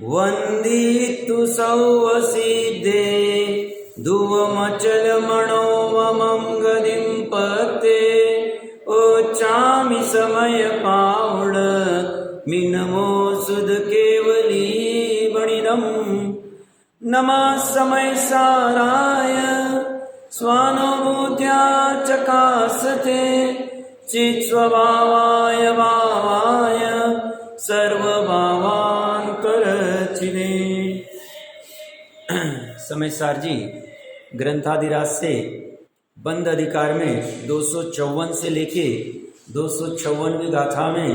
वंदितु सौवसिद्धे धुवमचलमणोममं गदिं पते ओचामि समय पावड मिनमो सुध केवली बणिनम नमः समय साराय स्वानुभूत्या चकासते चित् स्वभावाय भावाय सर्वभावान् करचिने। समय सार जी ग्रंथादिराज से बंद अधिकार में 254 से लेके 256वीं गाथा में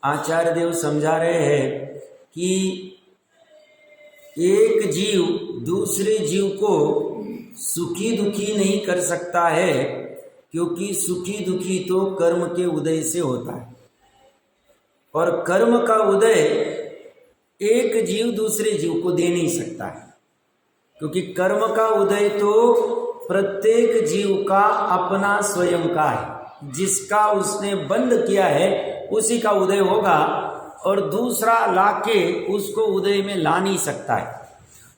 आचार्य देव समझा रहे हैं कि एक जीव दूसरे जीव को सुखी दुखी नहीं कर सकता है, क्योंकि सुखी दुखी तो कर्म के उदय से होता है और कर्म का उदय एक जीव दूसरे जीव को दे नहीं सकता है, क्योंकि कर्म का उदय तो प्रत्येक जीव का अपना स्वयं का है। जिसका उसने बंद किया है उसी का उदय होगा और दूसरा लाके उसको उदय में ला नहीं सकता है।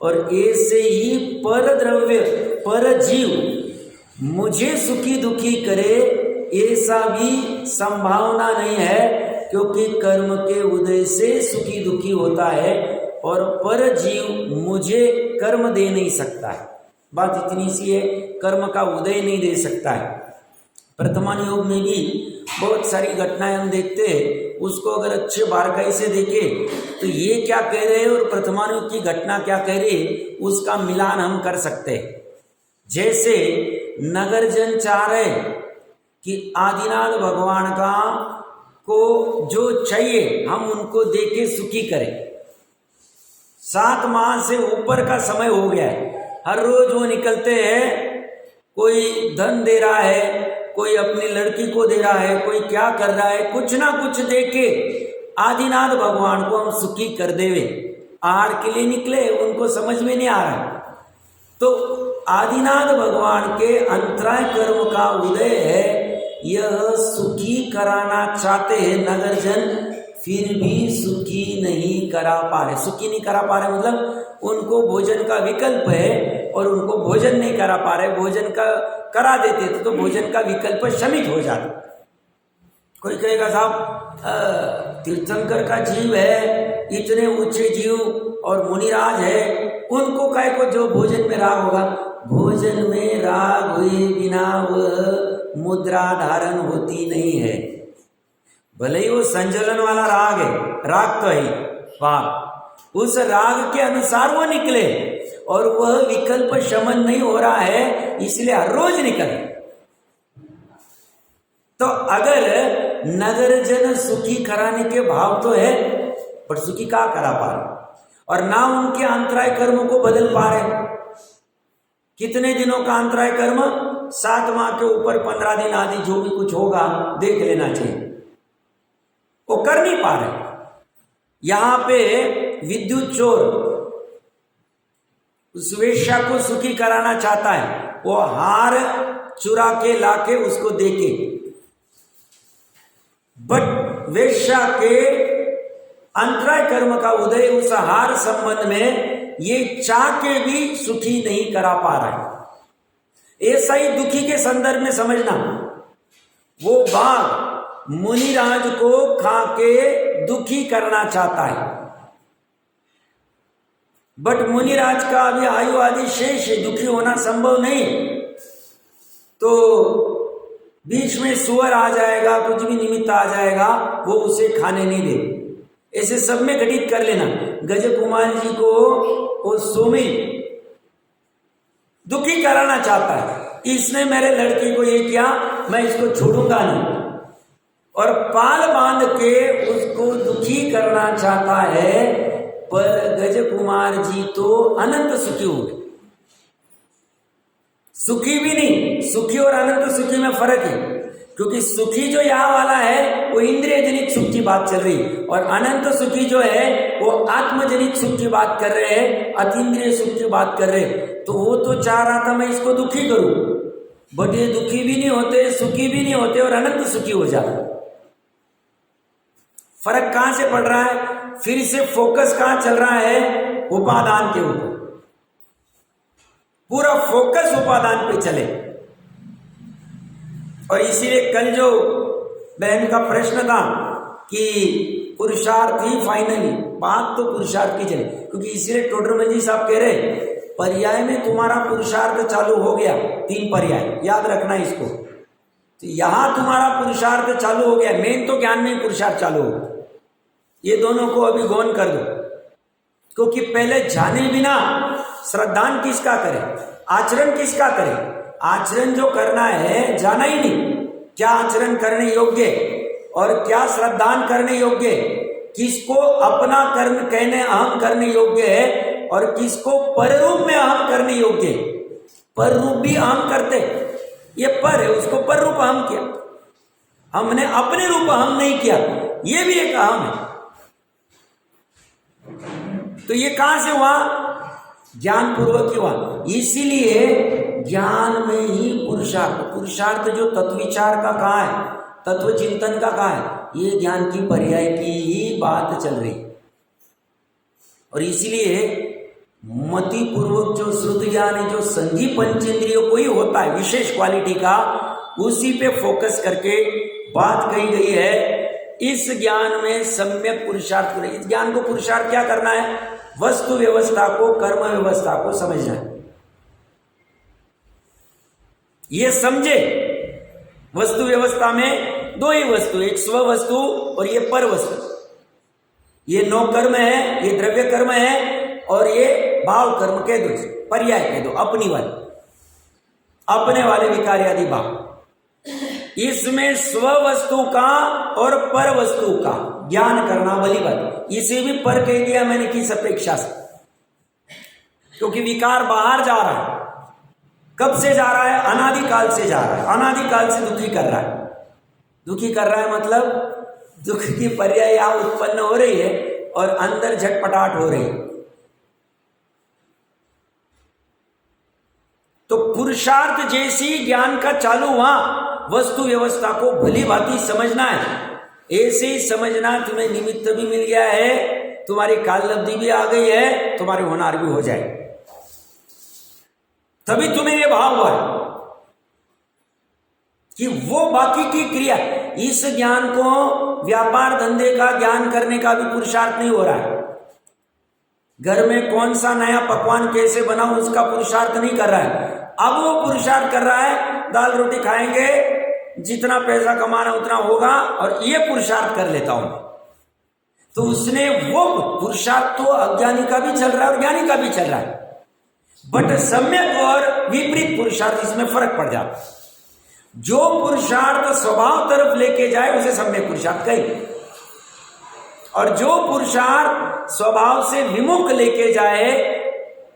और ऐसे ही पर द्रव्य पर जीव मुझे सुखी दुखी करे ऐसा भी संभावना नहीं है, क्योंकि कर्म के उदय से सुखी दुखी होता है और पर जीव मुझे कर्म दे नहीं सकता है। बात इतनी सी है, कर्म का उदय नहीं दे सकता है। वर्तमान योग में भी बहुत सारी घटनाएं हम देखते हैं, उसको अगर अच्छे बारकाई से देखें तो ये क्या कह रहे हैं और वर्तमान योग की घटना क्या कह रही है, उसका मिलान हम कर सकते हैं। जैसे नगरजन चाह रहे कि आदिनाथ भगवान का को जो चाहिए हम उनको देके सुखी करें। 7 माह से ऊपर का समय हो गया है, हर रोज वो निकलते हैं, कोई धन दे रहा है, कोई अपनी लड़की को दे रहा है, कोई क्या कर रहा है, कुछ ना कुछ देके आदिनाथ भगवान को हम सुखी कर देवे। आहार के लिए निकले, उनको समझ में नहीं आ रहा। तो आदिनाथ भगवान के अंतराय कर्म का उदय है, यह सुखी कराना चाहते हैं नगरजन, फिर भी सुखी नहीं करा पा रहे। सुखी नहीं करा पा रहे मतलब उनको भोजन का विकल्प है और उनको भोजन नहीं करा पा रहे। भोजन का करा देते तो भोजन का विकल्प शमित हो जाता। कोई कहेगा साहब तीर्थंकर का जीव है, इतने ऊंचे जीव और मुनिराज है, उनको कहे को जो भोजन में राग होगा। भोजन में राग हुए बिना वह मुद्रा धारण होती नहीं है। भले ही वो संजलन वाला राग है, राग तो है वाह, उस राग के अनुसार वो निकले और वह विकल्प शमन नहीं हो रहा है, इसलिए हर रोज निकले। तो अगर नगरजन सुखी कराने के भाव तो है, पर सुखी क्या करा पा रहे और ना उनके अंतराय कर्म को बदल पा रहे। कितने दिनों का अंतराय कर्म? 7 माह के ऊपर 15 दिन आदि जो भी कुछ होगा देख लेना चाहिए, वो कर नहीं पा रहे। यहां पे विद्युत चोर उस वेश्या को सुखी कराना चाहता है, वो हार चुरा के लाके उसको देके, बट वेश्या के अंतराय कर्म का उदय उस हार संबंध में ये चाह के भी सुखी नहीं करा पा रहा है। ऐसा ही दुखी के संदर्भ में समझना। वो बाघ मुनिराज को खा के दुखी करना चाहता है, बट मुनिराज का अभी आयु आदि शेष है, दुखी होना संभव नहीं। तो बीच में सुअर आ जाएगा, कुछ भी निमित्त आ जाएगा, वो उसे खाने नहीं दे। ऐसे सब में घटित कर लेना। गज कुमार जी को वो सोमी दुखी कराना चाहता है, इसने मेरे लड़की को ये किया, मैं इसको छोड़ूंगा नहीं, और पाल बांध के उसको दुखी करना चाहता है। पर गज कुमार जी तो अनंत सुखी हो गए। सुखी भी नहीं, सुखी और अनंत सुखी में फर्क है, क्योंकि सुखी जो यहाँ वाला है वो इंद्रिय जनित सुख की बात चल रही, और अनंत सुखी जो है वो आत्मजनित सुख की बात कर रहे हैं, अतीन्द्रिय सुख की बात कर रहे हैं। तो वो तो चाह रहा था मैं इसको दुखी करूं, बट ये दुखी भी नहीं होते, सुखी भी नहीं होते और अनंत सुखी हो जाता। फर्क कहां से पड़ रहा है? फिर से फोकस कहां चल रहा है? उपादान के ऊपर। पूरा फोकस उपादान पे चले। और इसीलिए कल जो बहन का प्रश्न था कि पुरुषार्थ ही फाइनली, बात तो पुरुषार्थ की चले, क्योंकि इसीलिए टोडरमल जी साहब कह रहे पर्याय में तुम्हारा पुरुषार्थ चालू हो गया। 3 पर्याय याद रखना इसको। तो यहां तुम्हारा पुरुषार्थ चालू हो गया। मेन तो ज्ञान में पुरुषार्थ चालू हो। ये दोनों को अभी गौन कर दो, क्योंकि पहले जाने बिना श्रद्धान किसका करे, आचरण किसका करे? आचरण जो करना है जाना ही नहीं, क्या आचरण करने योग्य और क्या श्रद्धान करने योग्य, किसको अपना कर्म कहने अहम करने योग्य है और किसको पररूप में अहम करने योग्य है। पररूप भी अहम करते, ये पर है, उसको पररूप अहम किया, हमने अपने रूप अहम नहीं किया, ये भी एक अहम है। तो ये कहां से हुआ? ज्ञान पूर्वक ही हुआ। इसीलिए ज्ञान में ही पुरुषार्थ, पुरुषार्थ जो तत्व विचार का कहा है, तत्व चिंतन का कहा है, ये ज्ञान की पर्याय की ही बात चल रही। और इसीलिए मति पूर्वक जो श्रुत ज्ञान है, जो संधि पंचेंद्रियों को ही होता है विशेष क्वालिटी का, उसी पे फोकस करके बात कही गई है। इस ज्ञान में सम्यक पुरुषार्थ करें। इस ज्ञान को पुरुषार्थ क्या करना है? वस्तु व्यवस्था को, कर्म व्यवस्था को समझना है। ये समझे वस्तु व्यवस्था में 2 ही वस्तु, एक स्व वस्तु और ये पर वस्तु। ये नौ कर्म है, ये द्रव्य कर्म है और ये भाव कर्म कह दो, पर्याय कह दो, अपनी वाले, अपने वाले विकारी आदि भाव। इसमें स्व वस्तु का और पर वस्तु का ज्ञान करना बली बात। इसे भी पर कह दिया मैंने किस अपेक्षा से? क्योंकि विकार बाहर जा रहा है। कब से जा रहा है? अनादिकाल से जा रहा है। अनादिकाल से दुखी कर रहा है। दुखी कर रहा है मतलब दुख की पर्याय यहां उत्पन्न हो रही है और अंदर झटपटाहट हो रही है। तो पुरुषार्थ जैसी ज्ञान का चालू हुआ, वस्तु व्यवस्था को भली भांति समझना है। ऐसे ही समझना, तुम्हें निमित्त भी मिल गया है, तुम्हारी काल लब्धि भी आ गई है, तुम्हारे होनार भी हो जाए, तभी तुम्हें यह भाव हुआ कि वो बाकी की क्रिया। इस ज्ञान को व्यापार धंधे का ज्ञान करने का भी पुरुषार्थ नहीं हो रहा है। घर में कौन सा नया पकवान कैसे बनाऊं, उसका पुरुषार्थ नहीं कर रहा है। अब वो पुरुषार्थ कर रहा है दाल रोटी खाएंगे, जितना पैसा कमाना उतना होगा, और ये पुरुषार्थ कर लेता हूं। तो उसने वो पुरुषार्थ तो अज्ञानी का भी चल रहा है और ज्ञानी का भी चल रहा है, बट सम्यक और विपरीत पुरुषार्थ, इसमें फर्क पड़ जाता है। जो पुरुषार्थ स्वभाव तरफ लेके जाए उसे सम्यक पुरुषार्थ कहें, और जो पुरुषार्थ स्वभाव से विमुख लेके जाए,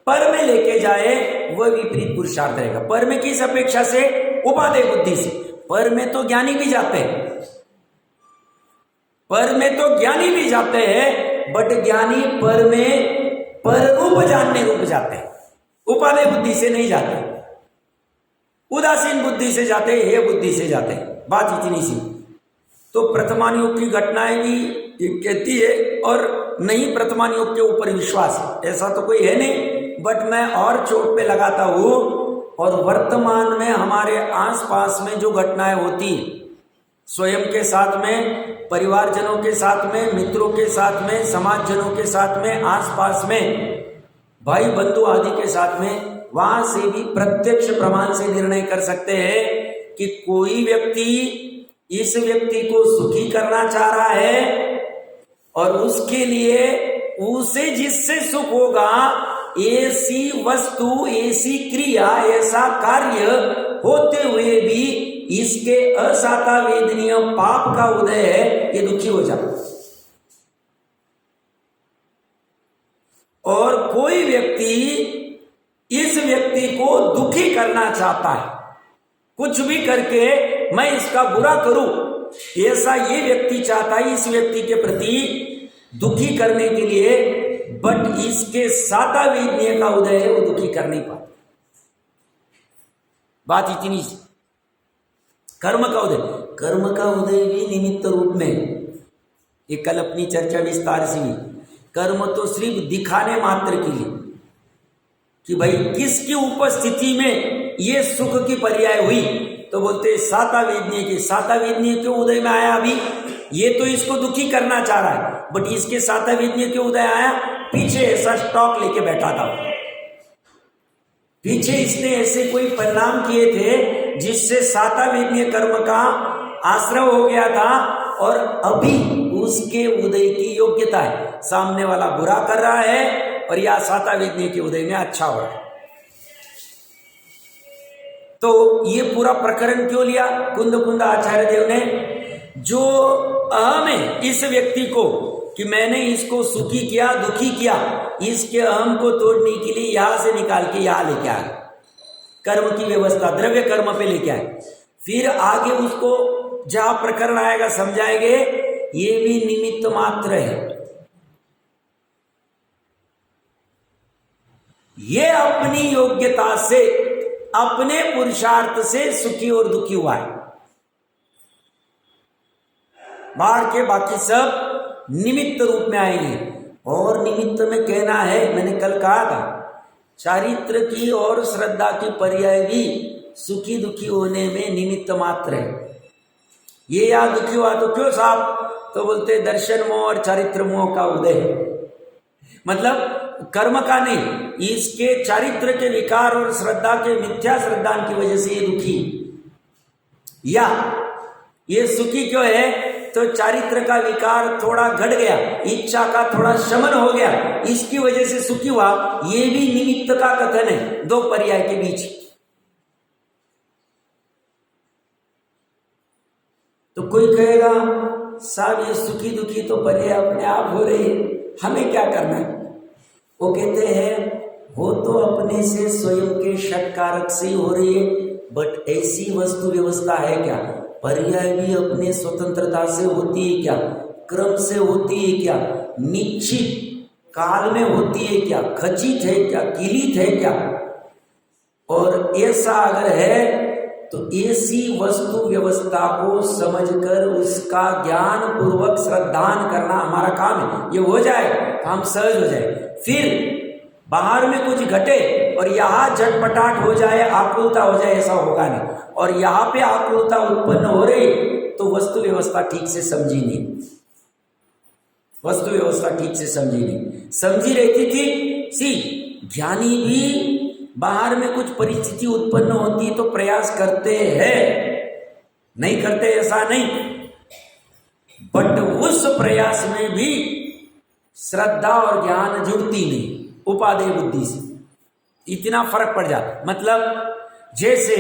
पर में लेके जाए, वह विपरीत पुरुषार्थ रहेगा। पर में किस अपेक्षा से? उपादेय बुद्धि से। पर में तो ज्ञानी भी जाते हैं, पर में तो ज्ञानी भी जाते हैं, बट ज्ञानी पर में पर रूप जानने रूप जाते हैं, उपादेय बुद्धि से नहीं जाते, उदासीन बुद्धि से जाते, हे बुद्धि से जाते। बात इतनी सी। तो प्रथमान योग की घटनाएं भी कहती है, और नहीं प्रथमान योग के ऊपर विश्वास है, ऐसा तो कोई है नहीं, बट मैं और चोट पे लगाता हूं। और वर्तमान में हमारे आसपास में जो घटनाएं होती, स्वयं के साथ में, परिवारजनों के साथ में, मित्रों के साथ में, समाजजनों के साथ में, आसपास में, भाई बंधु आदि के साथ में, वहां से भी प्रत्यक्ष प्रमाण से निर्णय कर सकते हैं कि कोई व्यक्ति इस व्यक्ति को सुखी करना चाह रहा है, और उसके लिए उसे जिससे सुख होगा, ऐसी वस्तु, ऐसी क्रिया, ऐसा कार्य होते हुए भी इसके असाता वेदनीय पाप का उदय है, ये दुखी हो जाता। और कोई व्यक्ति इस व्यक्ति को दुखी करना चाहता है, कुछ भी करके मैं इसका बुरा करूं, ऐसा ये व्यक्ति चाहता है इस व्यक्ति के प्रति दुखी करने के लिए, बट इसके साता वेदनीय का उदय है, वो दुखी कर नहीं पाता। बात इतनी सी। कर्म का उदय, कर्म का उदय भी निमित्त रूप में, ये कल अपनी चर्चा विस्तार से हुई। कर्म तो सिर्फ दिखाने मात्र के लिए कि भाई किसकी उपस्थिति में ये सुख की पर्याय हुई, तो बोलते सातावेदनीय के। सातावेदनीय क्यों उदय में आया? अभी ये तो इसको दुखी करना चाह रहा है, बट इसके सातावेदनीय क्यों उदय आया? पीछे ऐसा स्टॉक लेके बैठा था, पीछे इसने ऐसे कोई परिणाम किए थे जिससे सातावेदनीय कर्म का आश्रय हो गया था, और अभी उसके उदय की योग्यता है। सामने वाला बुरा कर रहा है और या सातावेदनीय के उदय में अच्छा हो रहा है। तो ये पूरा प्रकरण क्यों लिया कुंद आचार्य देव ने? जो अहम है इस व्यक्ति को कि मैंने इसको सुखी किया, दुखी किया, इसके अहम को तोड़ने के लिए यहां से निकाल के यहां लेके आए, कर्म की व्यवस्था द्रव्य कर्म पे लेके आए। फिर आगे उसको जहां प्रकरण आएगा समझाएंगे, ये भी निमित्त मात्र है। ये अपनी योग्यता से, अपने पुरुषार्थ से सुखी और दुखी हुआ है। बाहर के बाकी सब निमित्त रूप में आएंगे। और निमित्त में कहना है, मैंने कल कहा था, चारित्र की और श्रद्धा की पर्याय भी सुखी दुखी होने में निमित्त मात्र है। ये या दुखी हुआ तो क्यों साहब? तो बोलते दर्शन मोह और चारित्र मोह का उदय, मतलब कर्म का नहीं, इसके चारित्र के विकार और श्रद्धा के मिथ्या श्रद्धान की वजह से ये दुखी। या ये सुखी क्यों है? तो चारित्र का विकार थोड़ा घट गया, इच्छा का थोड़ा शमन हो गया, इसकी वजह से सुखी हुआ। ये भी निमित्त का कथन है दो पर्याय के बीच। तो कोई कहेगा साहब ये सुखी दुखी तो पर्याय अपने आप हो रही है, हमें क्या करना है? वो कहते हैं हो तो अपने से स्वयं के षटकारक से ही हो रही है, बट ऐसी वस्तु व्यवस्था है क्या? पर्याय भी अपने स्वतंत्रता से होती है क्या? क्रम से होती है क्या? निश्चित काल में होती है क्या? खचित है क्या? किलित है क्या? और ऐसा अगर है तो ऐसी वस्तु व्यवस्था को समझकर उसका ज्ञान पूर्वक श्रद्धान करना हमारा काम है। ये हो जाए तो हम सहज हो जाए। फिर बाहर में कुछ घटे और यहाँ झटपटाट हो जाए, आकुलता हो जाए, ऐसा होगा नहीं। और यहाँ पे आकुलता उत्पन्न हो रही तो वस्तु व्यवस्था ठीक से समझी नहीं, वस्तु व्यवस्था ठीक से समझी नहीं। समझी रहती थी ज्ञानी भी बाहर में कुछ परिस्थिति उत्पन्न होती तो प्रयास करते हैं, नहीं करते ऐसा नहीं, बट उस प्रयास में भी श्रद्धा और ज्ञान जुड़ती नहीं, उपादेय बुद्धि से इतना फर्क पड़ जाता। मतलब जैसे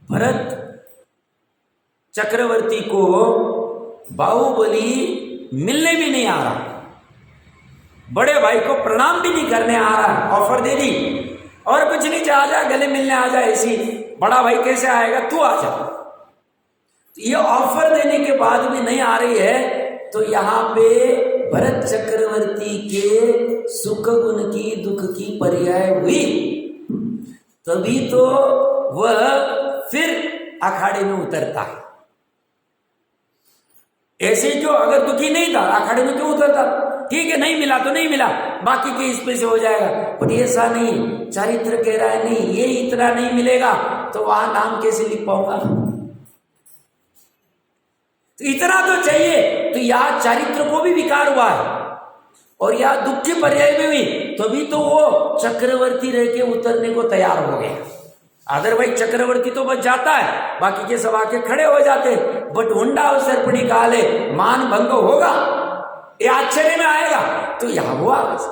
भरत चक्रवर्ती को बाहुबली मिलने भी नहीं आ रहा, बड़े भाई को प्रणाम भी नहीं करने आ रहा, ऑफर दे दी और कुछ नहीं, जा जा गले मिलने आ जा, ऐसी बड़ा भाई कैसे आएगा, तू आ जा। ये ऑफर देने के बाद भी नहीं आ रही है, तो यहाँ पे भरत चक्रवर्ती के सुख गुण की दुख की पर्याय हुई, तभी तो वह फिर अखाड़े में उतरता है। ऐसे क्यों? अगर दुखी नहीं था अखाड़े में क्यों उतरता? ठीक है, नहीं मिला तो नहीं मिला, बाकी के इस पे से हो जाएगा। बट ऐसा नहीं, चारित्र कह रहा है नहीं, ये इतना नहीं मिलेगा तो वहां नाम कैसे लिख पाऊंगा? तो इतना तो चाहिए। तो यह चारित्र को भी विकार हुआ है और यह दुख के पर्याय में भी, तभी तो वो चक्रवर्ती रह के उतरने को तैयार हो गया। अदरवाइज चक्रवर्ती तो बच जाता है, बाकी के सब आके खड़े हो जाते, बट हुंडा अवसर पड़ी काले मान भंग होगा, ये आश्चर्य में आएगा। तो यहां हुआ बस।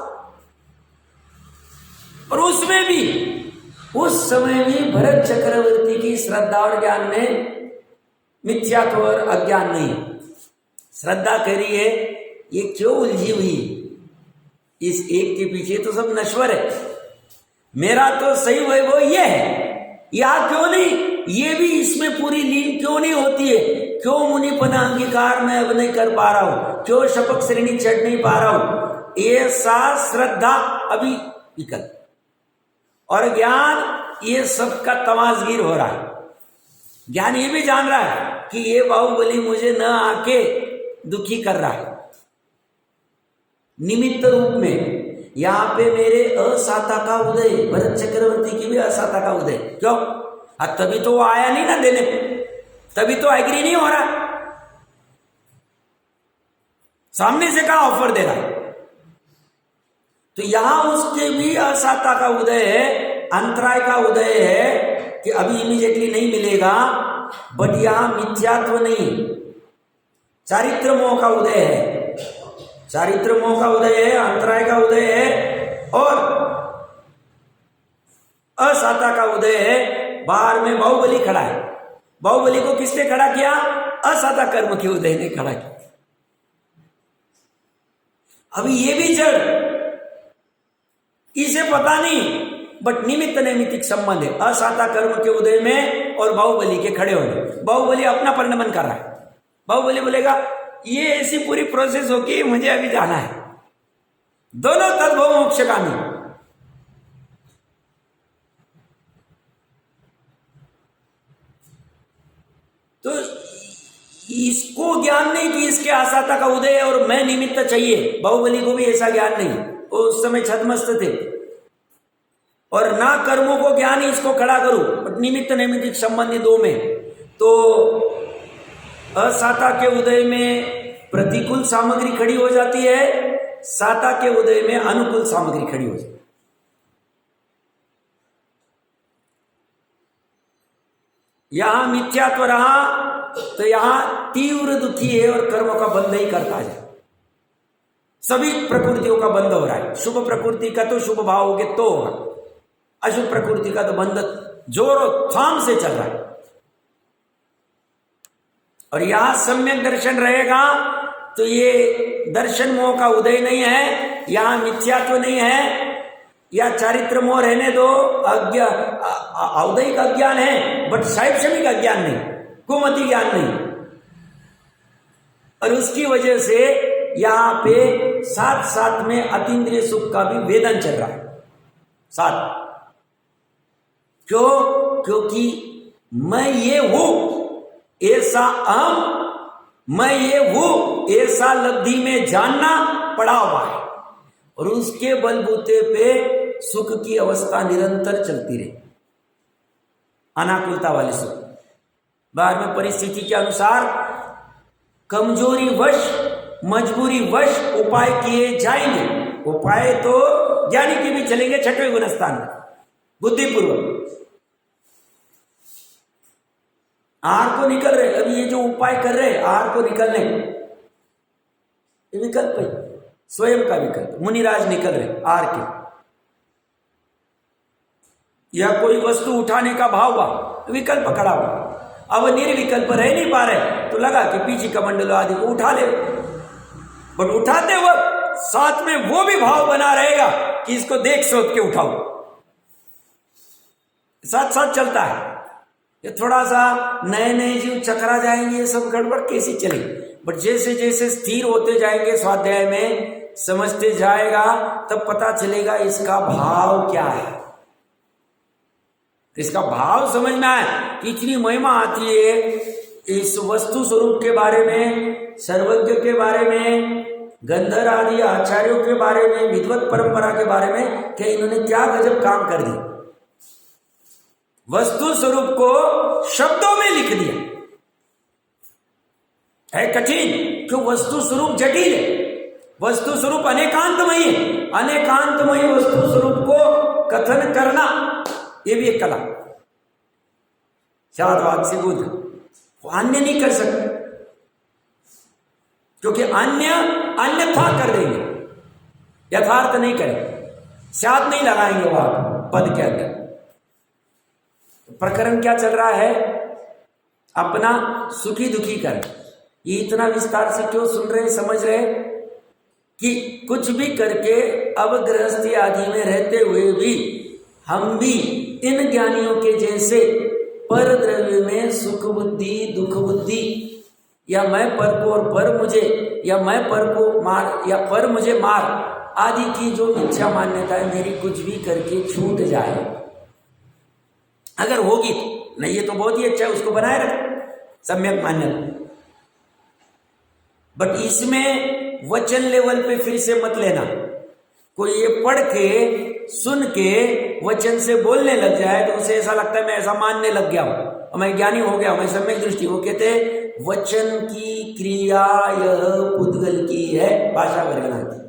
और उसमें भी उस समय भी भरत चक्रवर्ती की श्रद्धा और ज्ञान में मिथ्यात्व और अज्ञान नहीं। श्रद्धा कह रही है ये क्यों उलझी हुई, इस एक के पीछे तो सब नश्वर है, मेरा तो सही वैभव ये है, या क्यों नहीं, ये भी इसमें पूरी लीन क्यों नहीं होती है? क्यों मुनिपना अंगीकार मैं अब नहीं कर पा रहा हूं? क्यों शपक श्रेणी चढ़ नहीं पा रहा हूं? ऐसा श्रद्धा अभी विकल्प और ज्ञान, ये सबका तमाशगीर हो रहा है। ज्ञान ये भी जान रहा है कि ये बाहुबली मुझे न आके दुखी कर रहा है निमित्त रूप में। यहां पे मेरे असाता का उदय, भरत चक्रवर्ती की भी असाता का उदय। क्यों? तभी तो वो आया नहीं ना देने, तभी तो एग्री नहीं हो रहा, सामने से कहा ऑफर दे रहा है। तो यहां उसके भी असाता का उदय है, अंतराय का उदय है कि अभी इमीडिएटली नहीं मिलेगा, बट यहां मिथ्यात्व नहीं, चारित्र मोह का उदय है, चारित्र मोह का उदय है, अंतराय का उदय है और असाता का उदय है। बाहर में बाहुबली खड़ा है, बाहुबली को किसने खड़ा किया? असाता कर्म के उदय ने खड़ा किया। अभी ये भी जड़, इसे पता नहीं, बट निमित्त नैमित्तिक संबंध है असाता कर्म के उदय में और बाहुबली के खड़े होने। बाहुबली अपना परिणमन कर रहा है, बाहुबली बोलेगा ये ऐसी पूरी प्रोसेस होगी, मुझे अभी जाना है। दोनों तद्भव मोक्षगामी। तो इसको ज्ञान नहीं कि इसके आसाता का उदय है और मैं निमित्त चाहिए। बाहुबली को भी ऐसा ज्ञान नहीं, वो उस समय छद्मस्त थे। और ना कर्मों को ज्ञान ही इसको खड़ा करूं, बट निमित्त नैमित्तिक संबंधी दो में। तो असाता के उदय में प्रतिकूल सामग्री खड़ी हो जाती है, साता के उदय में अनुकूल सामग्री खड़ी हो जाती है। यहां मिथ्यात्व रहा तो यहां तीव्र दुखी है और कर्मों का बंध ही करता है। सभी प्रकृतियों का बंध हो रहा है। शुभ प्रकृति का तो शुभ भाव होगे तो होगा, अशुभ प्रकृति का तो बंध जोरों थाम से चल रहा है। और यहां सम्यक दर्शन रहेगा तो ये दर्शन मोह का उदय नहीं है, यहां मिथ्यात्व नहीं है, या चारित्र मोह रहने दो, औदैहिक अज्ञान है बट शैक्षणिक अज्ञान नहीं, कुमति ज्ञान नहीं। और उसकी वजह से यहां पे साथ साथ में अतीन्द्रिय सुख का भी वेदन चल रहा है साथ। क्यों? क्योंकि मैं ये हूं ऐसा अहम, मैं ये हूं ऐसा लब्धि में जानना पड़ा हुआ है, और उसके बलबूते पे सुख की अवस्था निरंतर चलती रही, अनाकुलता वाले सुख। बाद में परिस्थिति के अनुसार कमजोरी वश, मजबूरी वश उपाय किए जाएंगे। उपाय तो ज्ञानी के भी चलेंगे छठवें गुणस्थान में, बुद्धिपूर्वक। आहार को निकल रहे, अभी ये जो उपाय कर रहे आहार को निकलने, ये विकल्प है, स्वयं का विकल्प। मुनिराज निकल रहे आहार के, या कोई वस्तु उठाने का भाव हुआ, विकल्प खड़ा हुआ। अब निर्विकल्प रह नहीं पा रहे तो लगा कि पीछे कमंडलों आदि को उठा ले, बट उठाते वक्त साथ में वो भी भाव बना रहेगा कि इसको देख सोच के उठाओ, साथ साथ चलता है। ये थोड़ा सा नए नए जीव चकरा जाएंगे, ये सब गड़बड़ कैसी चलेगी, बट जैसे जैसे स्थिर होते जाएंगे स्वाध्याय में, समझते जाएगा, तब पता चलेगा इसका भाव क्या है। इसका भाव समझ में आए कि इतनी महिमा आती है इस वस्तु स्वरूप के बारे में, सर्वज्ञ के बारे में, गंधर्व आदि आचार्यों के बारे में, विद्वत परंपरा के बारे में, कि इन्होंने क्या गजब काम कर दिया। वस्तु स्वरूप को शब्दों में लिख दिया है कठिन, क्यों? वस्तु स्वरूप जटिल है, वस्तु स्वरूप अनेकांतमयी है। अनेकांतमयी वस्तु स्वरूप को कथन करना ये भी एक कला, शादवाद से बुद्ध अन्य नहीं कर सकते, क्योंकि अन्य अन्यथा कर देंगे, यथार्थ नहीं करेंगे, शाद नहीं लगाएंगे वहां पद के अंदर। प्रकरण क्या चल रहा है? अपना सुखी दुखी कर। ये इतना विस्तार से क्यों सुन रहे, समझ रहे कि कुछ भी करके अब गृहस्थी आदि में रहते हुए भी हम भी इन ज्ञानियों के जैसे पर द्रव्य में सुख बुद्धि, दुख बुद्धि, या मैं पर को और पर मुझे, या मैं पर को मार या पर मुझे मार आदि की जो मिथ्या मान्यता है मेरी, कुछ भी करके छूट जाए अगर होगी तो। नहीं, ये तो बहुत ही अच्छा है, उसको बनाए रखें सम्यक मान्यता। बट इसमें वचन लेवल पे फिर से मत लेना। कोई ये पढ़ के सुन के वचन से बोलने लग जाए तो उसे ऐसा लगता है मैं ऐसा मानने लग गया हूं और मैं ज्ञानी हो गया हूं, मैं सम्यक दृष्टि। वो कहते हैं वचन की क्रिया यह पुद्गल की है, भाषा वर्णना की।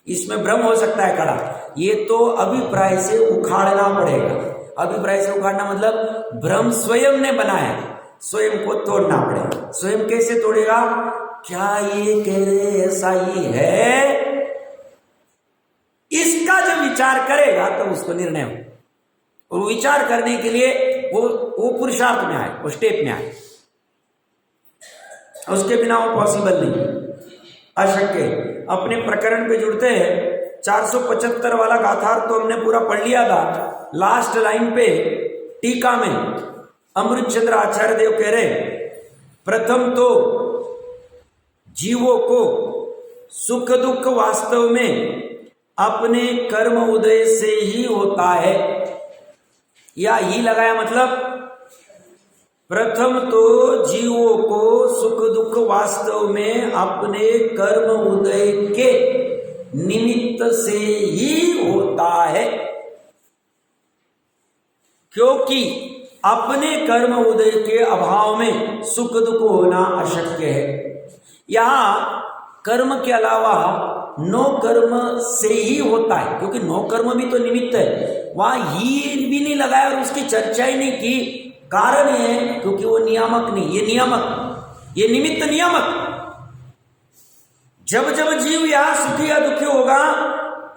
इसमें भ्रम हो सकता है खड़ा, ये तो अभिप्राय से उखाड़ना पड़ेगा। अभिप्राय से उखाड़ना मतलब भ्रम स्वयं ने बनाया, स्वयं को तोड़ना पड़ेगा। स्वयं कैसे तोड़ेगा? क्या ये कह रहे ऐसा ही है, इसका जब विचार करेगा तो उसको निर्णय हो। और विचार करने के लिए वो पुरुषार्थ में आए, वो स्टेप में आए, उसके बिना वो पॉसिबल नहीं, अशक्य। अपने प्रकरण पे जुड़ते हैं। 475 वाला गाथार्थ तो हमने पूरा पढ़ लिया था। लास्ट लाइन पे टीका में अमृतचंद्र आचार्य देव कह रहे, प्रथम तो जीवों को सुख दुख वास्तव में अपने कर्म उदय से ही होता है। या ही लगाया मतलब प्रथम तो जीवों को सुख दुख वास्तव में अपने कर्म उदय के निमित्त से ही होता है, क्योंकि अपने कर्म उदय के अभाव में सुख दुख होना अशक्य है। यहां कर्म के अलावा नो कर्म से ही होता है, क्योंकि नो कर्म भी तो निमित्त है। वहां ही भी नहीं लगाया और उसकी चर्चा ही नहीं की। कारण है क्योंकि वो नियामक नहीं, ये नियामक, ये निमित्त नियामक। जब जब जीव यहां सुखी या दुखी होगा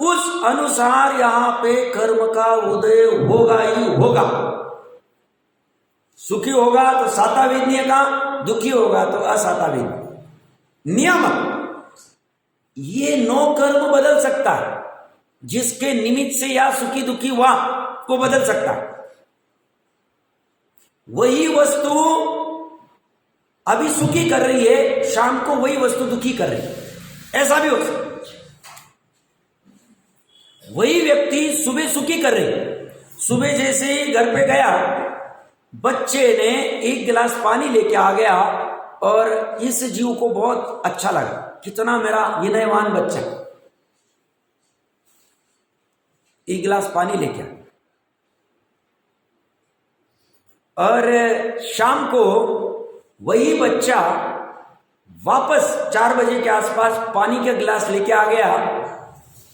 उस अनुसार यहां पे कर्म का उदय होगा ही होगा। सुखी होगा तो सातावेदनीय का, दुखी होगा तो असातावेदनीय, नियामक। ये नो कर्म बदल सकता है, जिसके निमित्त से या सुखी दुखी हुआ को बदल सकता है। वही वस्तु अभी सुखी कर रही है, शाम को वही वस्तु दुखी कर रही है, ऐसा भी हो सकता। वही व्यक्ति सुबह सुखी कर रही है, सुबह जैसे ही घर पे गया, बच्चे ने एक गिलास पानी लेके आ गया और इस जीव को बहुत अच्छा लगा, कितना मेरा विनयवान बच्चा, एक गिलास पानी लेके आ। और शाम को वही बच्चा वापस 4 बजे के आसपास पानी का गिलास लेके आ गया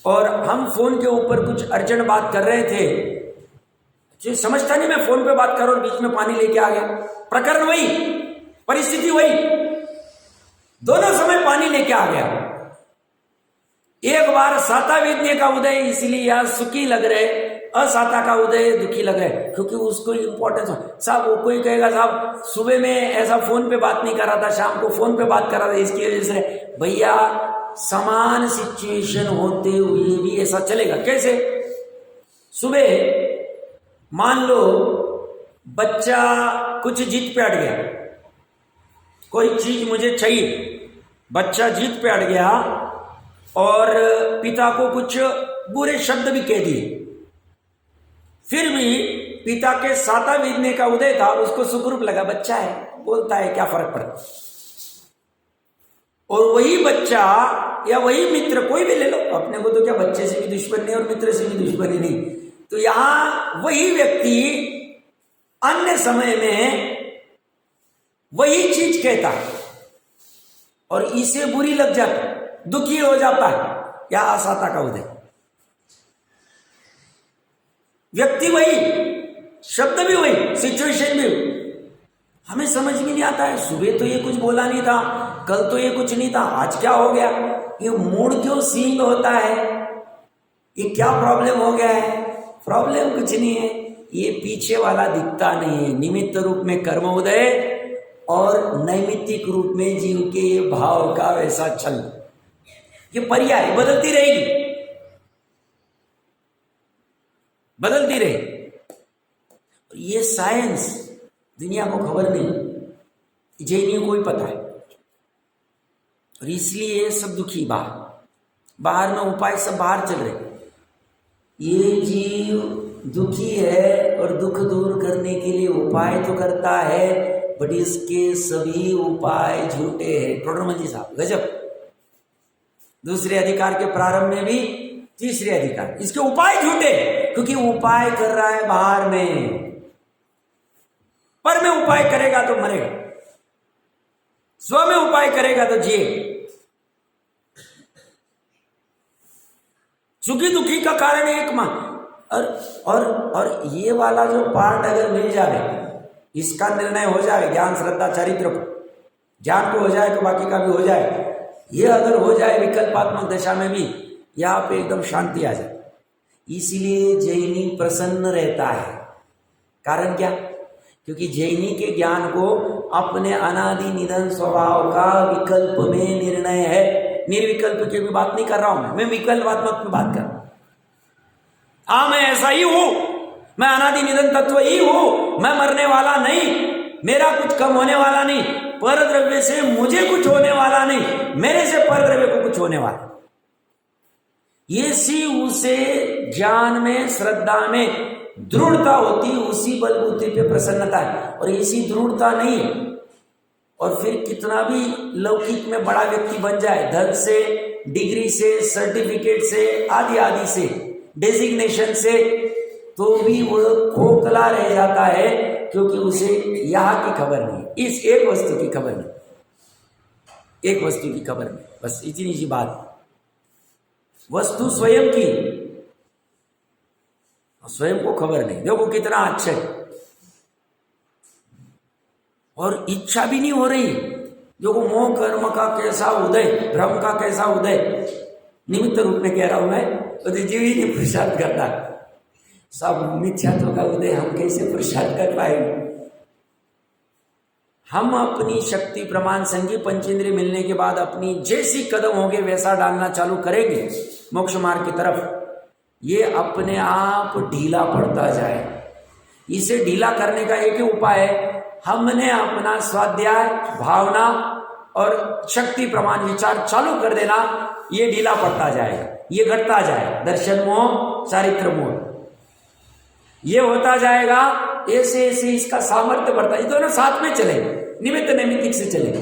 और हम फोन के ऊपर कुछ अर्जेंट बात कर रहे थे। जो समझता नहीं मैं फोन पे बात कर रहा हूं, बीच में पानी लेके आ गया। प्रकरण वही, परिस्थिति वही, दोनों समय पानी लेके आ गया। एक बार सातावेदनीय का उदय इसलिए यहां सुखी लग रहे, असाता का उदय दुखी लग रहे, क्योंकि उसको इंपॉर्टेंस। साहब वो कोई कहेगा साहब सुबह में ऐसा फोन पे बात नहीं कर रहा था, शाम को फोन पे बात कर रहा था, इसकी वजह से। भैया समान सिचुएशन होते हुए भी ऐसा चलेगा कैसे? सुबह मान लो बच्चा कुछ जिद पे अड़ गया, कोई चीज मुझे चाहिए, बच्चा जिद पे अड़ गया और पिता को कुछ बुरे शब्द भी कह दिए। फिर भी पिता के सातावेदनीय का उदय था, उसको सुखरूप लगा, बच्चा है बोलता है, क्या फर्क पड़ता। और वही बच्चा या वही मित्र, कोई भी ले लो, अपने को तो क्या बच्चे से भी दुश्मन नहीं और मित्र से भी दुश्मनी नहीं। तो यहां वही व्यक्ति अन्य समय में वही चीज कहता है और इसे बुरी लग जाती, दुखी हो जाता है, या आसाता का उदय। व्यक्ति वही, शब्द भी वही, सिचुएशन भी वही। हमें समझ में नहीं आता है, सुबह तो ये कुछ बोला नहीं था, कल तो ये कुछ नहीं था, आज क्या हो गया, ये मूड क्यों स्विंग होता है, ये क्या प्रॉब्लम हो गया है। प्रॉब्लम कुछ नहीं है, ये पीछे वाला दिखता नहीं है। निमित्त रूप में कर्म उदय और नैमित्तिक रूप में जीव के ये भाव का वैसा चल, ये पर्याय बदलती रहेगी, बदलती रहेगी। ये साइंस दुनिया को खबर नहीं, जैनियों को ही पता है, और इसलिए सब दुखी। बाहर में उपाय सब बाहर चल रहे। ये जीव दुखी है और दुख दूर करने के लिए उपाय तो करता है, बट इसके सभी उपाय झूठे हैं। टोडरमल जी साहब गजब। दूसरे अधिकार के प्रारंभ में भी, तीसरे अधिकार, इसके उपाय झूठे, क्योंकि उपाय कर रहा है बाहर में, पर में उपाय करेगा तो मरेगा, स्व में उपाय करेगा तो जिए। सुखी दुखी का कारण एक मान। और ये वाला जो पार्ट अगर मिल जाए, इसका निर्णय हो जाए, ज्ञान श्रद्धा चरित्र को, ज्ञान को हो जाए तो बाकी का भी हो जाए। ये अगर हो जाए विकल्पात्मक दशा में भी, यहाँ पे एकदम शांति आ जाए। इसलिए जैनी प्रसन्न रहता है। कारण क्या? क्योंकि जैनी के ज्ञान को अपने अनादि निधन स्वभाव का विकल्प में निर्णय है। निर्विकल्प की भी बात नहीं कर रहा हूं मैं विकल्पात्मक की बात कर रहा हूं। हाँ, मैं ऐसा ही हूं, मैं अनादि निधन तत्व ही हूं, मैं मरने वाला नहीं, मेरा कुछ कम होने वाला नहीं, पर द्रव्य से मुझे कुछ होने वाला नहीं, मेरे से पर द्रव्य को कुछ होने वाला। ये सी उसे ज्ञान में श्रद्धा में दृढ़ता होती, उसी बलबूते पे प्रसन्नता है। और इसी दृढ़ता नहीं, और फिर कितना भी लौकिक में बड़ा व्यक्ति बन जाए, धन से, डिग्री से, सर्टिफिकेट से, आदि आदि से, डेजिग्नेशन से, तो भी वो खोखला रह जाता है, क्योंकि उसे यहाँ की खबर नहीं, इस एक वस्तु की खबर नहीं, एक वस्तु की खबर नहीं। बस इतनी सी बात। वस्तु स्वयं की, स्वयं को खबर नहीं। देखो कितना अच्छा है। और इच्छा भी नहीं हो रही। देखो मोह कर्म का कैसा उदय, भ्रम का कैसा उदय, निमित्त रूप में कह रहा हूं मैं, तो जीव ही नहीं पुरुषार्थ करता। सब मिथ्यात्व का उदय हम कैसे पुरुषार्थ कर पाएंगे? हम अपनी शक्ति प्रमाण संगी पंचेंद्रिय मिलने के बाद अपनी जैसी कदम होंगे वैसा डालना चालू करेंगे मोक्ष मार्ग की तरफ। ये अपने आप ढीला पड़ता जाए। इसे ढीला करने का एक ही उपाय है, हमने अपना स्वाध्याय, भावना और शक्ति प्रमाण विचार चालू कर देना। ये ढीला पड़ता जाएगा, ये घटता जाएगा। दर्शन मोह, चारित्र मोह, ये होता जाएगा। ऐसे ऐसे इसका सामर्थ्य बढ़ता है। ये दोनों साथ में चलेंगे, निमित्त नैमित्तिक से चलेंगे।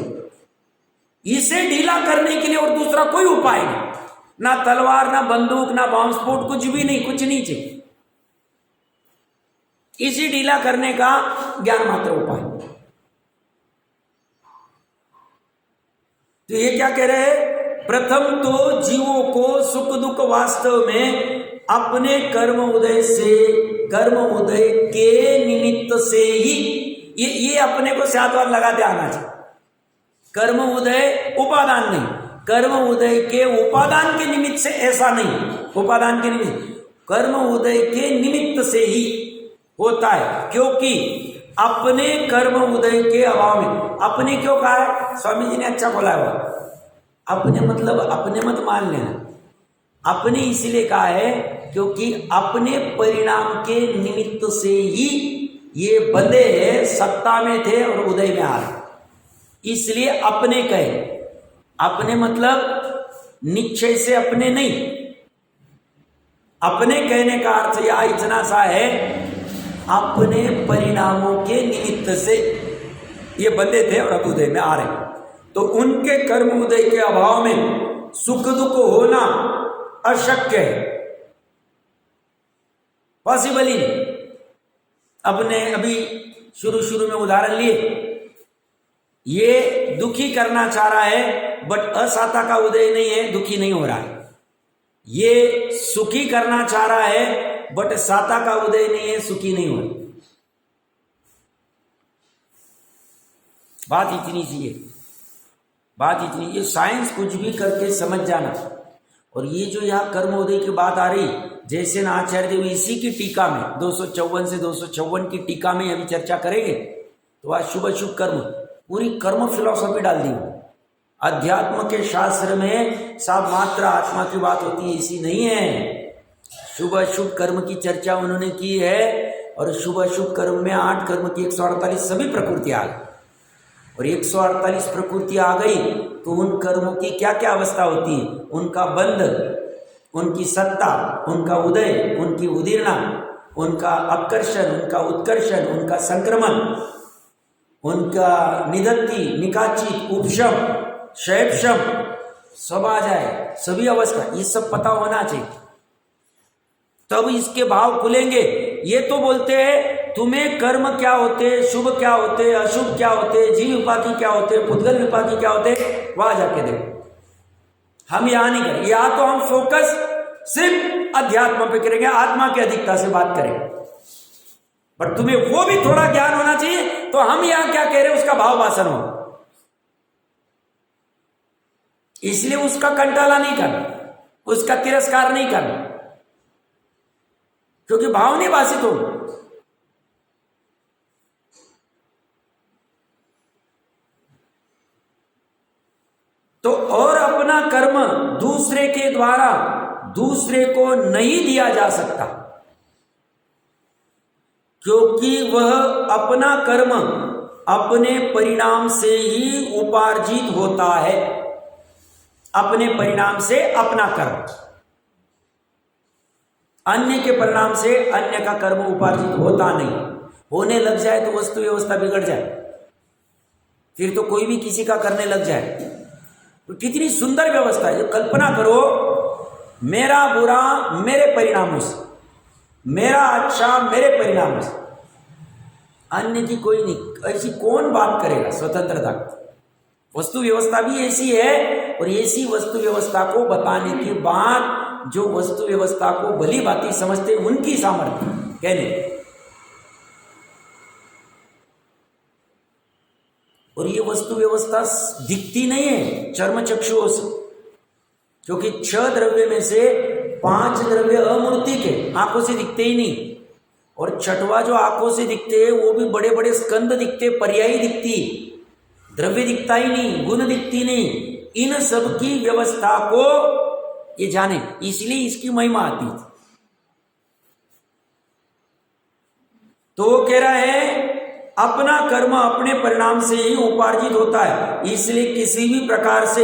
इसे ढीला करने के लिए और दूसरा कोई उपाय नहीं, ना तलवार, ना बंदूक, ना बॉम्ब स्फोट, कुछ भी नहीं, कुछ नहीं चाहिए। इसी ढीला करने का ज्ञान मात्र उपाय। तो ये क्या कह रहे हैं? प्रथम तो जीवों को सुख दुख वास्तव में अपने कर्म उदय से, कर्म उदय के निमित्त से ही, ये अपने को सातवार लगाते आना चाहिए। कर्म उदय उपादान नहीं, कर्म उदय के उपादान के निमित्त से ऐसा नहीं, उपादान के निमित्त, कर्म उदय के निमित्त से ही होता है। क्योंकि अपने कर्म उदय के अभाव में, अपने क्यों कहा है? स्वामी जी ने अच्छा बोला है। अपने मतलब अपने मत मान लेना, अपने इसलिए कहा है क्योंकि अपने परिणाम के निमित्त से ही ये बंधे हैं, सत्ता में थे और उदय में आ रहे, इसलिए अपने कहे। अपने मतलब निश्चय से अपने नहीं, अपने कहने का अर्थ यह इतना सा है, अपने परिणामों के निमित्त से ये बंधे थे और अब उदय में आ रहे। तो उनके कर्म उदय के अभाव में सुख दुख होना अशक्य है, पॉसिबल ही नहीं। अपने अभी शुरू में उदाहरण लिए, ये दुखी करना चाह रहा है बट असाता का उदय नहीं है, दुखी नहीं हो रहा है। ये सुखी करना चाह रहा है बट साता का उदय नहीं है, सुखी नहीं हो रहा। बात इतनी सी है, बात इतनी। ये साइंस कुछ भी करके समझ जाना। और ये जो यहाँ कर्मोदय की बात आ रही, जैसे न आचार्य देव इसी की टीका में 254 से 256 की टीका में अभी चर्चा करेंगे। तो आज शुभ अशुभ कर्म, पूरी कर्म फिलॉसफी डाल दी। अध्यात्म के शास्त्र में सब मात्र आत्मा की बात होती है, इसी नहीं है। शुभ अशुभ कर्म की चर्चा उन्होंने की है। और शुभ अशुभ कर्म में 8 कर्म की 148 सभी प्रकृति आ गई। और 148 प्रकृति आ गई तो उन कर्मों की क्या क्या अवस्था होती है? उनका बंध, उनकी सत्ता, उनका उदय, उनकी उदीर्णा, उनका अपकर्षण, उनका उत्कर्षण, उनका संक्रमण, उनका निदत्ति, निकाचित, उपशम, शैपशम सब आ जाए, सभी अवस्था, ये सब पता होना चाहिए, तब इसके भाव खुलेंगे। ये तो बोलते हैं तुम्हें कर्म क्या होते, शुभ क्या होते, अशुभ क्या होते, जीव विपाकी क्या होते, पुद्गल विपाकी क्या होते, वहां जाके देखो। हम यहां नहीं करेंगे, यहां तो हम फोकस सिर्फ अध्यात्म पे करेंगे, आत्मा की अधिकता से बात करेंगे। बट तुम्हें वो भी थोड़ा ज्ञान होना चाहिए, तो हम यहां क्या कह रहे हैं, उसका भाव वासन हो, इसलिए उसका कंटाला नहीं करना, उसका तिरस्कार नहीं करना, क्योंकि भाव नहीं वासित हो। तो और अपना कर्म दूसरे के द्वारा दूसरे को नहीं दिया जा सकता, क्योंकि वह अपना कर्म अपने परिणाम से ही उपार्जित होता है। अपने परिणाम से अपना कर्म, अन्य के परिणाम से अन्य का कर्म उपार्जित होता नहीं। होने लग जाए तो वस्तु व्यवस्था बिगड़ जाए, फिर तो कोई भी किसी का करने लग जाए। तो कितनी सुंदर व्यवस्था है, जो कल्पना करो, मेरा बुरा मेरे परिणामों से, मेरा अच्छा मेरे परिणामों से, अन्य की कोई नहीं। ऐसी कौन बात करेगा स्वतंत्रता? वस्तु व्यवस्था भी ऐसी है, और ऐसी वस्तु व्यवस्था को बताने के बाद जो वस्तु व्यवस्था को भली भांति समझते, उनकी सामर्थ्य कहने। और ये वस्तु व्यवस्था दिखती नहीं है चर्म चक्षुओं से, क्योंकि 6 द्रव्य में से 5 द्रव्य अमूर्तिक है, आंखों से दिखते ही नहीं। और छठवा जो आंखों से दिखते हैं वो भी बड़े बड़े स्कंद दिखते, पर्यायी दिखती, द्रव्य दिखता ही नहीं, गुण दिखती नहीं। इन सब की व्यवस्था को ये जाने, इसलिए इसकी महिमा आती थी। तो वो कह रहा है अपना कर्म अपने परिणाम से ही उपार्जित होता है, इसलिए किसी भी प्रकार से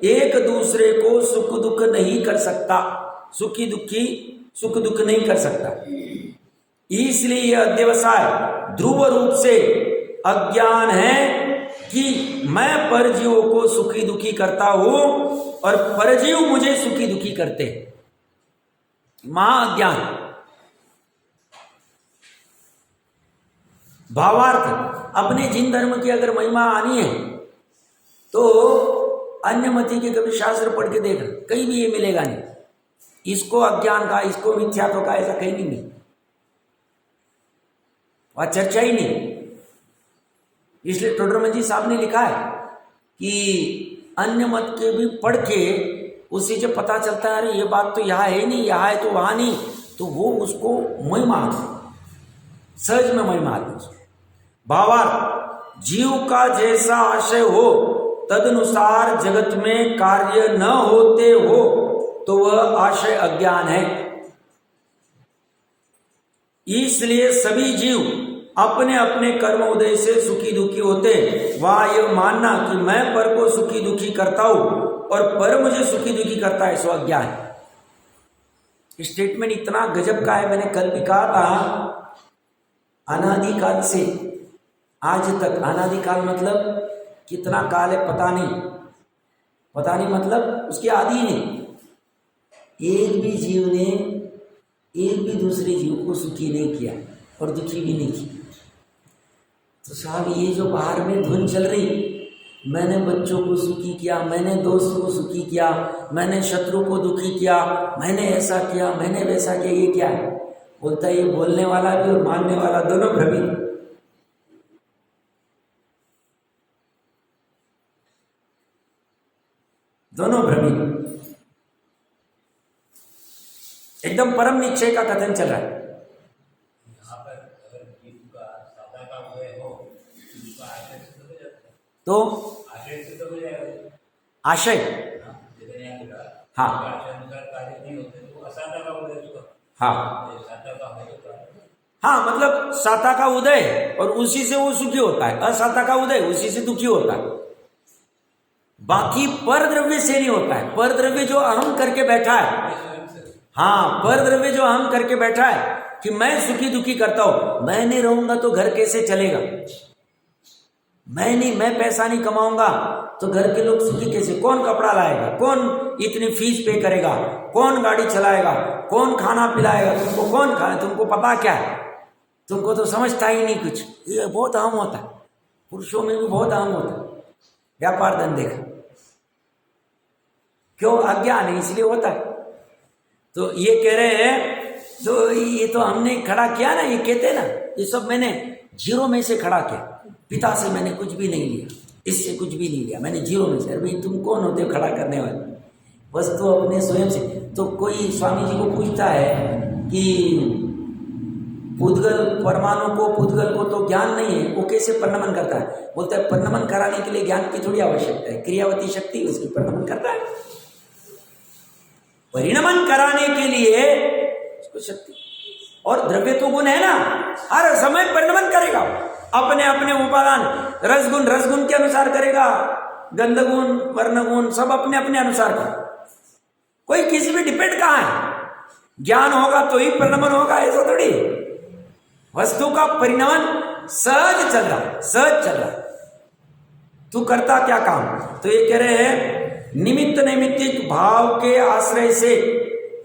एक दूसरे को सुख दुख नहीं कर सकता, सुखी दुखी सुख दुख नहीं कर सकता। इसलिए यह अध्यवसाय ध्रुव रूप से अज्ञान है कि मैं परजीवों को सुखी दुखी करता हूं और परजीव मुझे सुखी दुखी करते हैं, महाअज्ञान। भावार्थ, अपने जिन धर्म की अगर महिमा आनी है तो अन्य मति के कभी शास्त्र पढ़ के देख, कहीं भी ये मिलेगा नहीं। इसको अज्ञान का, इसको मिथ्यात्व का, ऐसा कहीं नहीं, वह चर्चा ही नहीं। इसलिए टोडरमल जी साहब ने लिखा है कि अन्य मत के भी पढ़ के उससे जब पता चलता है अरे ये बात तो यहाँ है नहीं, यहाँ है तो वहां नहीं, तो वो उसको महिमा सहज में महिमा आती। भावार्थ, जीव का जैसा आशय हो तदनुसार जगत में कार्य न होते हो तो वह आशय अज्ञान है। इसलिए सभी जीव अपने अपने कर्म उदय से सुखी दुखी होते। वहां यह मानना कि मैं पर को सुखी दुखी करता हूं और पर मुझे सुखी दुखी करता है, सो अज्ञान है। स्टेटमेंट इतना गजब का है, मैंने कल भी कहा था, अनादिकाल से आज तक, अनादिकाल मतलब कितना काल है पता नहीं, पता नहीं मतलब उसकी आदि ही नहीं, एक भी जीव ने एक भी दूसरे जीव को सुखी नहीं किया और दुखी भी नहीं किया। तो साहब ये जो बाहर में धुन चल रही, मैंने बच्चों को सुखी किया, मैंने दोस्त को सुखी किया, मैंने शत्रु को दुखी किया, मैंने ऐसा किया, मैंने वैसा किया, ये क्या है? बोलता है ये बोलने वाला भी और मानने वाला दोनों भ्रमित, दोनों भ्रमित। एकदम परम निश्चय का कथन चल रहा है। तो आशय, हाँ हाँ, मतलब साता का उदय और उसी से वो सुखी होता है, असाता का उदय उसी से दुखी होता है। बाकी पर द्रव्य से नहीं होता है। पर द्रव्य जो अहम करके बैठा है, हाँ, पर द्रव्य जो अहम करके बैठा है कि मैं सुखी दुखी करता हूं, मैं नहीं रहूंगा तो घर कैसे चलेगा, मैं पैसा नहीं कमाऊंगा तो घर के लोग सुखी कैसे? कौन कपड़ा लाएगा? कौन इतनी फीस पे करेगा? कौन गाड़ी चलाएगा? कौन खाना पिलाएगा तुमको? कौन खाना? तुमको पता क्या है? तुमको तो समझता ही नहीं कुछ। ये बहुत अहम होता है, पुरुषों में भी बहुत अहम होता है व्यापार धंधे का। क्यों? अज्ञान है, इसलिए होता है। तो ये कह रहे हैं, तो ये तो हमने खड़ा किया ना, ये कहते ना, ये सब मैंने जीरो में से खड़ा किया। पिता से मैंने कुछ भी नहीं लिया, इससे कुछ भी नहीं लिया, मैंने जीरो में से। अरे तुम कौन होते हो खड़ा करने वाले? वस्तु अपने स्वयं से। तो कोई स्वामी जी को पूछता है कि पुद्गल परमाणु को, पुद्गल को तो ज्ञान नहीं है, वो कैसे परिणमन करता है? बोलता है परिणमन कराने के लिए ज्ञान की थोड़ी आवश्यकता है, क्रियावती शक्ति उसकी परिणमन करता है। परिणमन कराने के लिए उसको शक्ति और द्रव्य तो गुण है ना, हर समय परिणमन करेगा अपने अपने उपादान। रसगुण के अनुसार करेगा, गंधगुण, वर्णगुण सब अपने अपने अनुसार का। कोई किसी पे डिपेंड कहाँ है? ज्ञान होगा तो ही परिणमन होगा, ऐसा थोड़ी। वस्तु का परिणमन सहज चल रहा, सहज चल रहा। तू करता क्या काम? तो ये कह रहे हैं निमित्त नैमित्तिक भाव के आश्रय से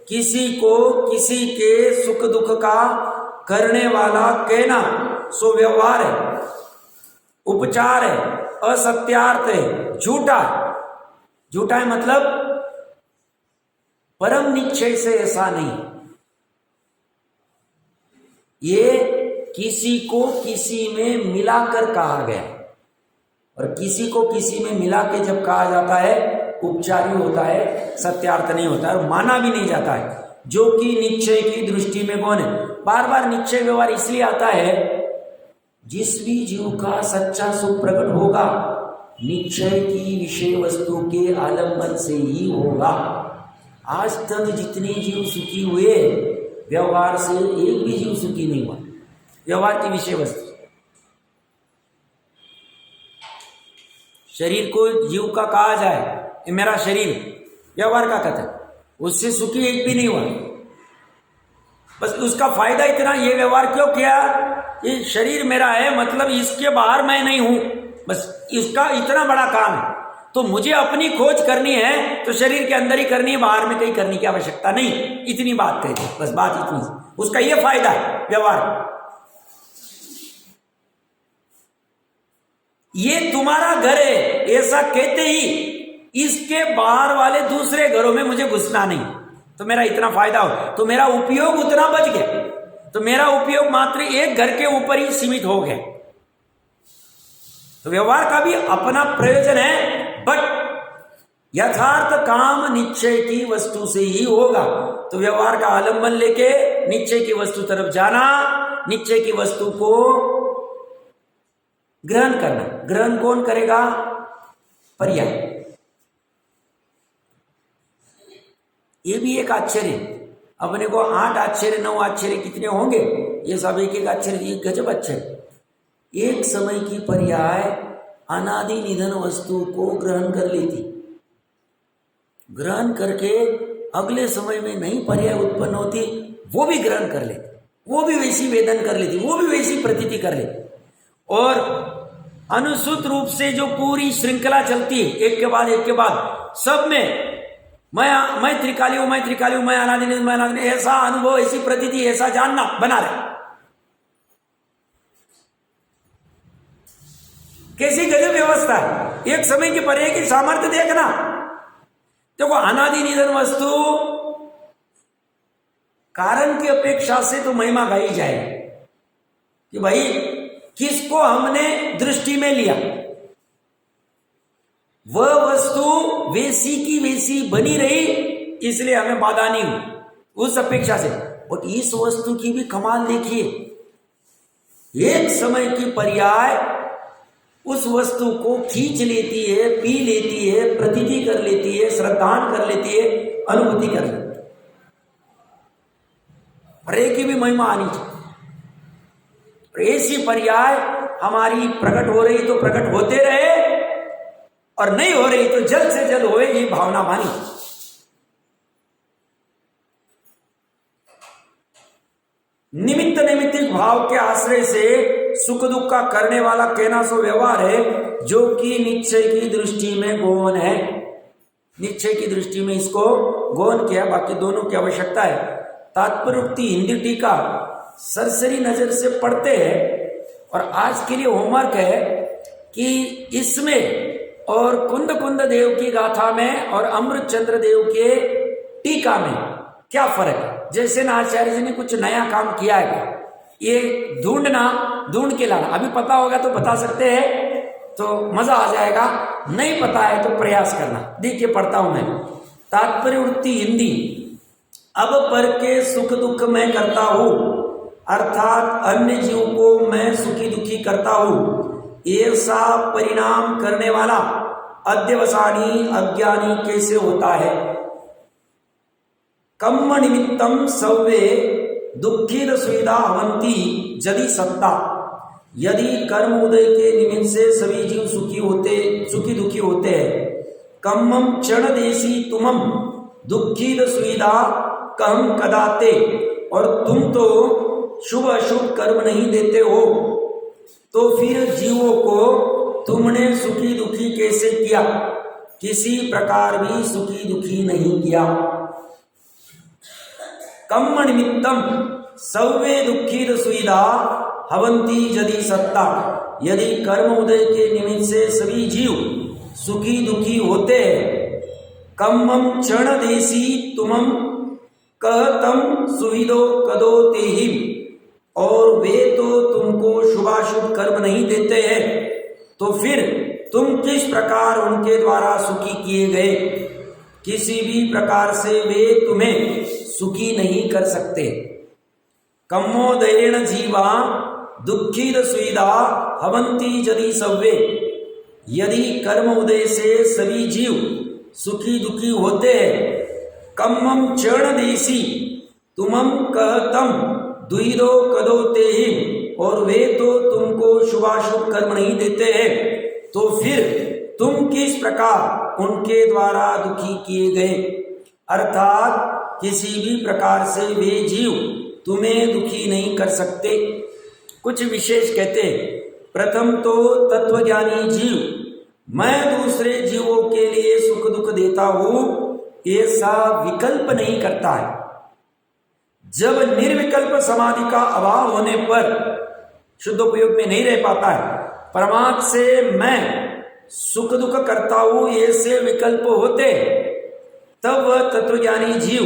किसी को किसी के सुख दुख का करने वाला कहना सो व्यवहार है, उपचार है, असत्यार्थ है, झूठा। झूठा है मतलब परम निश्चय से ऐसा नहीं। ये किसी को किसी में मिलाकर कहा गया, और किसी को किसी में मिला के जब कहा जाता है उपचारी होता है, सत्यार्थ नहीं होता है, और माना भी नहीं जाता है। जो कि निश्चय की दृष्टि में कौन है? बार बार निश्चय व्यवहार इसलिए आता है, जिस भी जीव का सच्चा सुख प्रकट होगा निश्चय की विषय वस्तु के आलंबन से ही होगा। आज तक जितने जीव सुखी हुए व्यवहार से एक भी जीव सुखी नहीं हुआ, व्यवहार की विषय वस्तु। शरीर को जीव का कहा जाए, ये मेरा शरीर, व्यवहार का कथन, उससे सुखी एक भी नहीं हुआ। बस उसका फायदा इतना, ये व्यवहार क्यों किया? ये शरीर मेरा है, मतलब इसके बाहर मैं नहीं हूं, बस इसका इतना बड़ा काम है। तो मुझे अपनी खोज करनी है तो शरीर के अंदर ही करनी है, बाहर में कहीं करने की आवश्यकता नहीं। इतनी बात कह दी, बस बात इतनी। उसका ये फायदा है व्यवहार। ये तुम्हारा घर है ऐसा कहते ही इसके बाहर वाले दूसरे घरों में मुझे घुसना नहीं, तो मेरा इतना फायदा हो, तो मेरा उपयोग उतना बच गया। तो मेरा उपयोग मात्र एक घर के ऊपर ही सीमित हो गया। तो व्यवहार का भी अपना प्रयोजन है, बट यथार्थ काम निश्चय की वस्तु से ही होगा। तो व्यवहार का आलंबन लेके निश्चय की वस्तु तरफ जाना, निश्चय की वस्तु को ग्रहण करना। ग्रहण कौन करेगा? पर्याय। ये भी एक आश्चर्य। अपने को 8 आश्चर्य 9 आश्चर्य कितने होंगे, ये सब एक एक आश्चर्य, एक गजब आश्चर्य। एक समय की पर्याय अनादि निधन वस्तु को ग्रहण कर लेती, ग्रहण करके अगले समय में नई पर्याय उत्पन्न होती, वो भी ग्रहण कर लेती, वो भी वैसी वेदन कर लेती, वो भी वैसी प्रतीति कर लेती। और अनुसूत रूप से जो पूरी श्रृंखला चलती है, एक के बाद सब में मैं त्रिकाली हूं, मैं त्रिकाली हूं, मैं अनादि निधन, मैं अनादि, ऐसा अनुभव, ऐसी प्रतीति, ऐसा जानना बना रहे। कैसी गजब व्यवस्था है। एक समय की पर्याय की सामर्थ्य देखना। देखो अनादि निधन वस्तु कारण की अपेक्षा से तो महिमा गाई जाए कि भाई किसको हमने दृष्टि में लिया, वह वस्तु वैसी की वैसी बनी रही, इसलिए हमें बाधा नहीं हुई उस अपेक्षा से। और इस वस्तु की भी कमाल देखिए, एक समय की पर्याय उस वस्तु को खींच लेती है, पी लेती है, प्रतीति कर लेती है, श्रद्धान कर लेती है, अनुभूति कर लेती है। पर्याय की भी महिमा आनी चाहिए। ऐसी पर्याय हमारी प्रकट हो रही तो प्रकट होते रहे, और नहीं हो रही तो जल्द से जल्द होए, ये भावना मानी। निमित्त नैमित्तिक भाव के आश्रय से सुख दुख का करने वाला कहना सो व्यवहार है, जो कि निश्चय की दृष्टि में गौण है। निश्चय की दृष्टि में इसको गौण किया, बाकी दोनों की आवश्यकता है। तात्पर्योक्ति हिंदी टीका सरसरी नजर से पढ़ते हैं, और आज के लिए होमवर्क है कि इसमें और कुंद कुंद देव की गाथा में और अमृतचंद्र देव के टीका में क्या फर्क है। जैसे ना आचार्य जी ने कुछ नया काम किया है, ये ढूंढ के लाना, अभी पता होगा तो बता सकते हैं तो मजा आ जाएगा, नहीं पता है तो प्रयास करना। देखिए पढ़ता हूं मैं। तात्पर्य वृत्ति हिंदी, अब पर के सुख दुख मैं करता हूं, अर्थात अन्य जीव को मैं सुखी दुखी करता हूं, ऐसा परिणाम करने वाला अध्यवसानी अज्ञानी कैसे होता है। कम्म निमित्तम सव्वे दुखित सुविधा हवंती यदि सत्ता, यदि कर्म उदय के निमित्त से सभी जीव सुखी दुखी होते हैं। कम्मम क्षण देशी तुमम दुखित सुविधा कहम कदाते, और तुम तो शुभ अशुभ कर्म नहीं देते हो, तो फिर जीवों को तुमने सुखी दुखी कैसे किया। किसी प्रकार भी सुखी दुखी नहीं किया। कम्म निमित्तम सव्वे दुखित सुविधा हवंती यदि सत्ता, यदि कर्म उदय के निमित्त से सभी जीव सुखी दुखी होते हैं। कम्मम क्षण देशी तुमम कहतम सुविदो कदो तेहिम, और वे तो तुमको शुभाशुभ कर्म नहीं देते हैं, तो फिर तुम किस प्रकार उनके द्वारा सुखी किए गए। किसी भी प्रकार से वे तुम्हें सुखी नहीं कर सकते। कम्मोदयेन जीवा दुखित सुविधा हवंती यदि सव्वे, यदि कर्म उदय से सभी जीव सुखी दुखी होते हैं। कम्मम क्षण देशी तुमम कहतम द्विदो कदो तेहिम, और वे तो तुमको शुभाशुभ कर्म नहीं देते हैं, तो फिर तुम किस प्रकार उनके द्वारा दुखी किए गए। अर्थात किसी भी प्रकार से वे जीव तुम्हें दुखी नहीं कर सकते। कुछ विशेष कहते हैं, प्रथम तो तत्वज्ञानी जीव मैं दूसरे जीवों के लिए सुख दुख देता हूं, ऐसा विकल्प नहीं करता है। जब निर्विकल्प समाधि का अभाव होने पर शुद्ध उपयोग में नहीं रह पाता है, परमात्मा से मैं सुख दुख करता हूं ऐसे विकल्प होते, तब वह तत्वज्ञानी जीव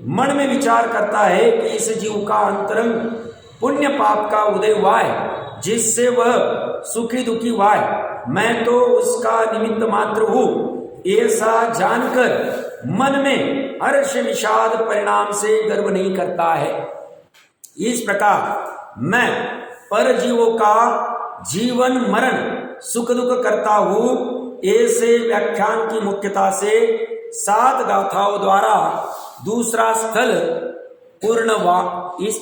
मन में विचार करता है कि इस जीव का अंतरंग पुण्य पाप का उदय हुआ है, जिससे वह सुखी दुखी हुआ है, मैं तो उसका निमित्त मात्र हूं। ऐसा जानकर मन में हर्ष विषाद परिणाम से गर्व नहीं करता है। इस प्रकार मैं पर जीवों का जीवन मरण सुख दुख करता हूं। ऐसे व्याख्यान की मुख्यता से 7 गाथाओं द्वारा दूसरा स्थल पूर्ण हुआ। इस